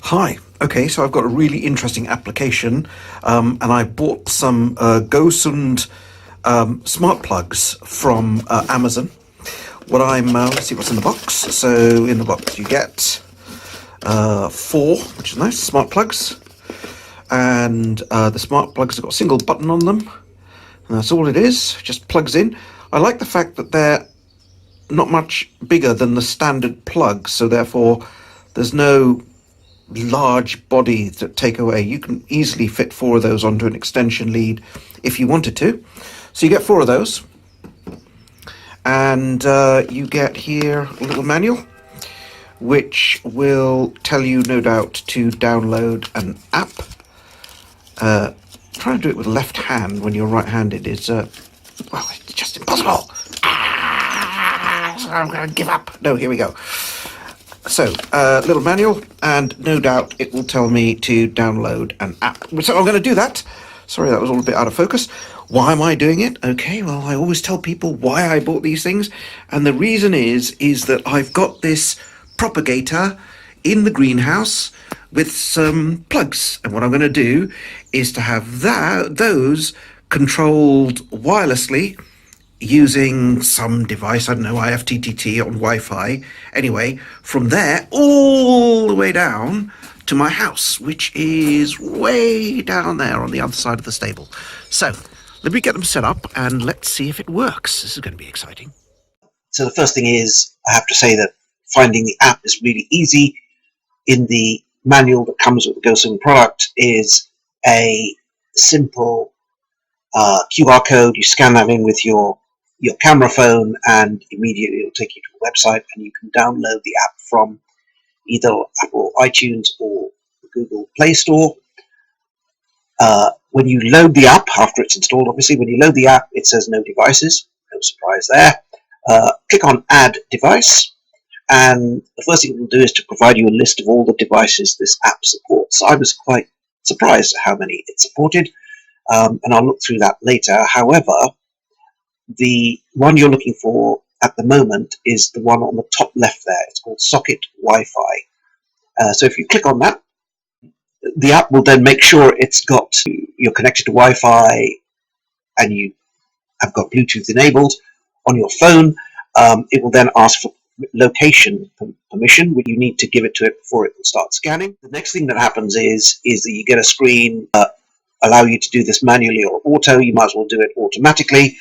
Hi. Okay, so I've got a really interesting application, and I bought some Gosund smart plugs from Amazon. Let's see what's in the box. So in the box you get four, which is nice, smart plugs, and the smart plugs have got a single button on them, and that's all it is. Just plugs in. I like the fact that they're not much bigger than the standard plug, so therefore there's no large body that take away. You can easily fit four of those onto an extension lead if you wanted to. So you get four of those, and you get here a little manual which will tell you, no doubt, to download an app. Trying to do it with left hand when you're right-handed is well, it's just impossible. So I'm going to give up. No, here we go. So, little manual, and no doubt it will tell me to download an app. So I'm going to do that. Sorry, that was all a bit out of focus. Why am I doing it? Okay, well, I always tell people why I bought these things, and the reason is that I've got this propagator in the greenhouse with some plugs, and what I'm going to do is to have those controlled wirelessly using some device, I don't know, IFTTT on Wi-Fi. Anyway, from there all the way down to my house, which is way down there on the other side of the stable. So let me get them set up and let's see if it works. This is going to be exciting. So the first thing is, I have to say that finding the app is really easy. In the manual that comes with the Gosund product is a simple QR code. You scan that in with your camera phone, and immediately it'll take you to a website, and you can download the app from either Apple iTunes or the Google Play Store. When you load the app, after it's installed, obviously, when you load the app, it says no devices. No surprise there. Click on Add Device, and the first thing it will do is to provide you a list of all the devices this app supports. I was quite surprised at how many it supported, and I'll look through that later. However, the one you're looking for at the moment is the one on the top left there. It's called Socket WiFi. So if you click on that, the app will then make sure you're connected to Wi-Fi and you have got Bluetooth enabled on your phone. It will then ask for location permission, which you need to give it to it before it will start scanning. The next thing that happens is that you get a screen allow you to do this manually or auto. You might as well do it automatically.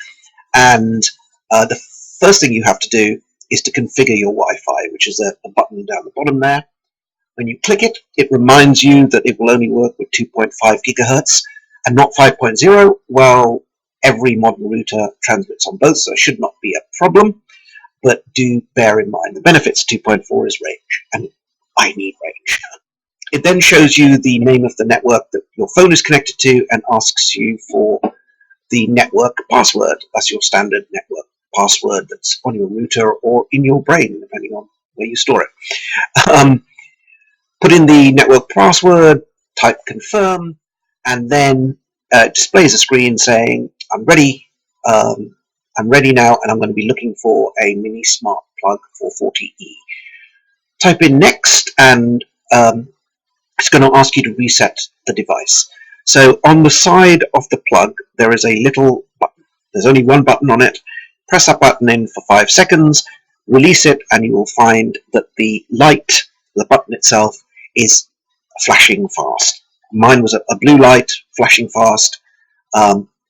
And the first thing you have to do is to configure your Wi-Fi, which is a button down the bottom there. When you click it, it reminds you that it will only work with 2.5 gigahertz and not 5.0. Well, every modern router transmits on both, so it should not be a problem. But do bear in mind the benefits. 2.4 is range, and I need range. It then shows you the name of the network that your phone is connected to and asks you for the network password. That's your standard network password that's on your router or in your brain, depending on where you store it. Put in the network password, type confirm, and then it displays a screen saying, I'm ready. I'm ready now, and I'm going to be looking for a mini smart plug 440E. Type in next, and it's going to ask you to reset the device. So on the side of the plug, there is a little button. There's only one button on it. Press that button in for 5 seconds, release it, and you will find that the light, the button itself, is flashing fast. Mine was a blue light flashing fast.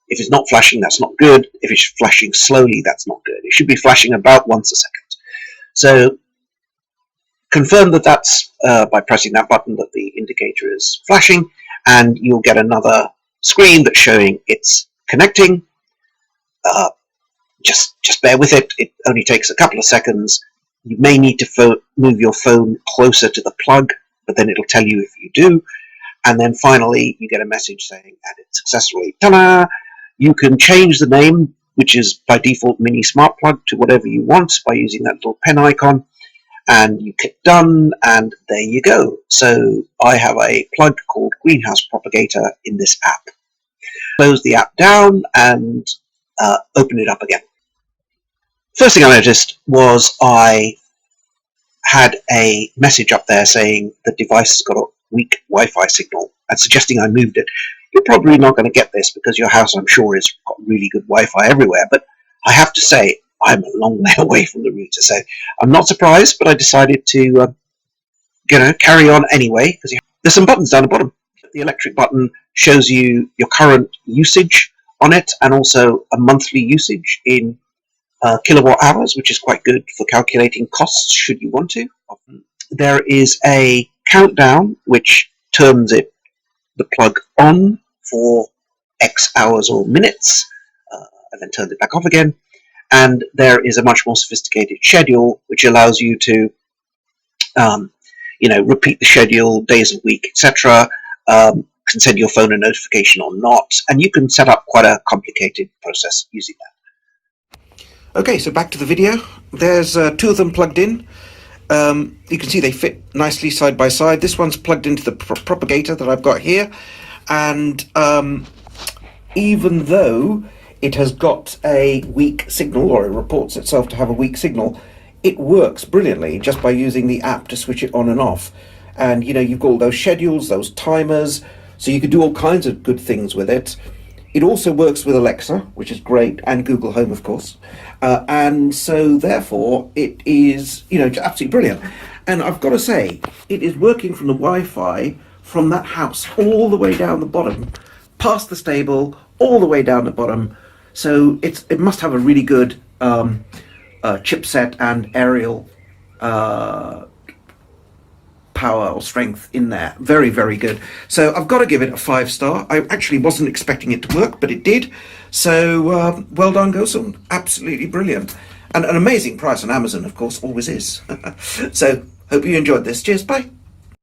If it's not flashing, that's not good. If it's flashing slowly, that's not good. It should be flashing about once a second. So confirm that that's by pressing that button that the indicator is flashing, and you'll get another screen that's showing it's connecting. Just bear with it. It only takes a couple of seconds. You may need to move your phone closer to the plug, but then it'll tell you if you do. And then finally, you get a message saying added successfully. Ta-da! You can change the name, which is by default Mini Smart Plug, to whatever you want by using that little pen icon. And you click done, and there you go. So I have a plug called Greenhouse Propagator in this app. Close the app down and open it up again. First thing I noticed was I had a message up there saying the device has got a weak Wi-Fi signal and suggesting I moved it. You're probably not going to get this because your house, I'm sure, has got really good Wi-Fi everywhere, but I have to say I'm a long way away from the router, so I'm not surprised, but I decided to carry on anyway, because there's some buttons down the bottom. The electric button shows you your current usage on it and also a monthly usage in kilowatt hours, which is quite good for calculating costs should you want to. There is a countdown which turns the plug on for X hours or minutes and then turns it back off again. And there is a much more sophisticated schedule which allows you to repeat the schedule, days of week, etc. Can send your phone a notification or not, and you can set up quite a complicated process using that. Okay, so back to the video. There's two of them plugged in. You can see they fit nicely side by side. This one's plugged into the propagator that I've got here, and even though it has got a weak signal, or it reports itself to have a weak signal, it works brilliantly just by using the app to switch it on and off. And you've got all those schedules, those timers, so you could do all kinds of good things with it. It also works with Alexa, which is great, and Google Home, of course. And so therefore it is, absolutely brilliant. And I've got to say, it is working from the Wi-Fi from that house all the way down the bottom, past the stable, all the way down the bottom. So it must have a really good chipset and aerial power or strength in there. Very, very good. So I've got to give it a 5-star. I actually wasn't expecting it to work, but it did. So well done, Gosund. Absolutely brilliant. And an amazing price on Amazon, of course, always is. So hope you enjoyed this. Cheers. Bye.